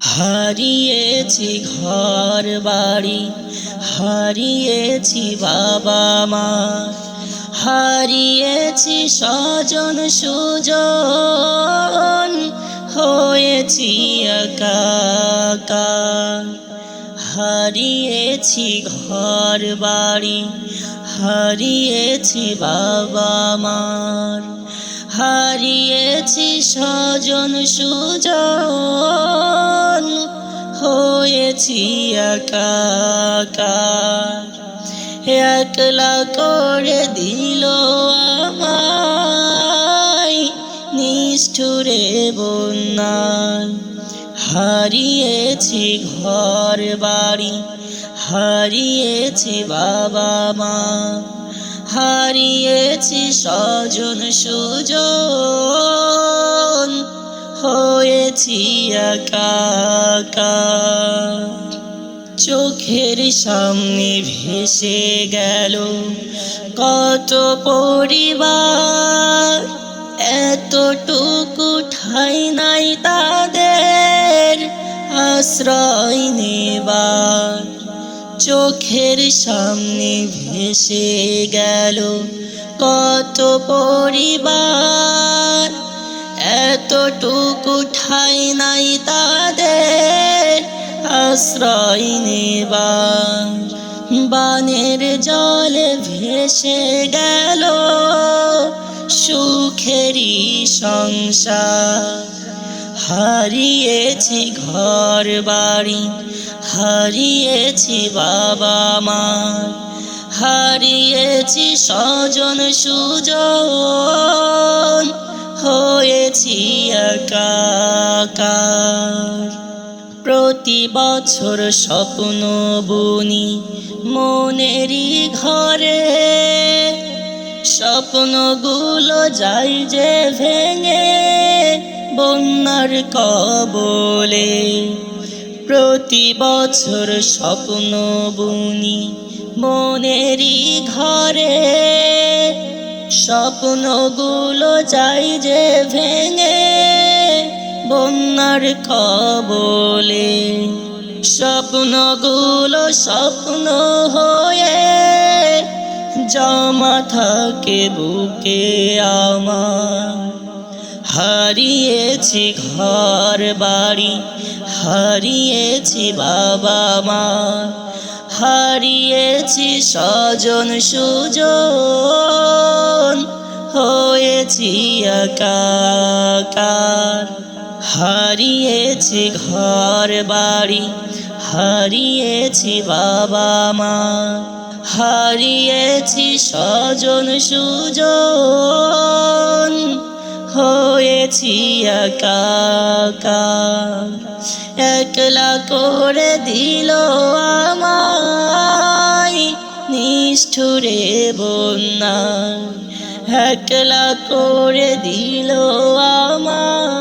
হারিয়েছি ঘর বাড়ি, হারিয়েছি বাবা মা, হারিয়েছি স্বজন সুজন, হয়েছি একাকার। হারিয়েছি ঘর বাড়ি, হারিয়েছি বাবা মার, হারিয়েছি স্বজন সুজন, হয়েছি একাকার। একলা করে দিল আমায় নিষ্ঠুরে বন্যায়। হারিয়েছি ঘর বাড়ি, হারিয়েছি বাবা মা, হারিয়েছি স্বজন সুজন, হয়েছি একাকার। চোখের সামনে ভেসে গেল কত পরিবার, এতটুকু ঠাঁই নাই তাদের আশ্রয় নেবার। চোখের সামনে ভেসে গেল কত পরিবার, এতটুকু ঠাঁই নাই তাদের আশ্রয় নেবার। বানের জলে ভেসে গেল সুখেরই সংসার। হারিয়েছি ঘর বাড়ি, হারিয়েছি বাবা মা, হারিয়েছি স্বজন সুজন, হয়েছি একাকার। প্রতি বছর স্বপ্ন বুনি মনেরই ঘরে, স্বপ্নগুলো যাই যে ভেঙে বন্যার কবলে। প্রতি বছর স্বপ্ন বুনি মনেরই ঘরে, স্বপ্নগুলো যাই যে ভেঙে বন্যার কবলে। স্বপ্নগুলো স্বপ্ন হয়ে জমা থাকে বুকে আমার। হারিয়েছি ঘর বাড়ি, হারিয়েছি বাবা মা, হারিয়েছি স্বজন সুজন, হয়েছি একাকার। হারিয়েছি ঘর বাড়ি, হারিয়েছি বাবা মা, হারিয়েছি স্বজন সুজন, হয়েছি একাকার। একলা করে দিল আমায় নিষ্ঠুরে বন্যায়, একলা করে দিল আমায়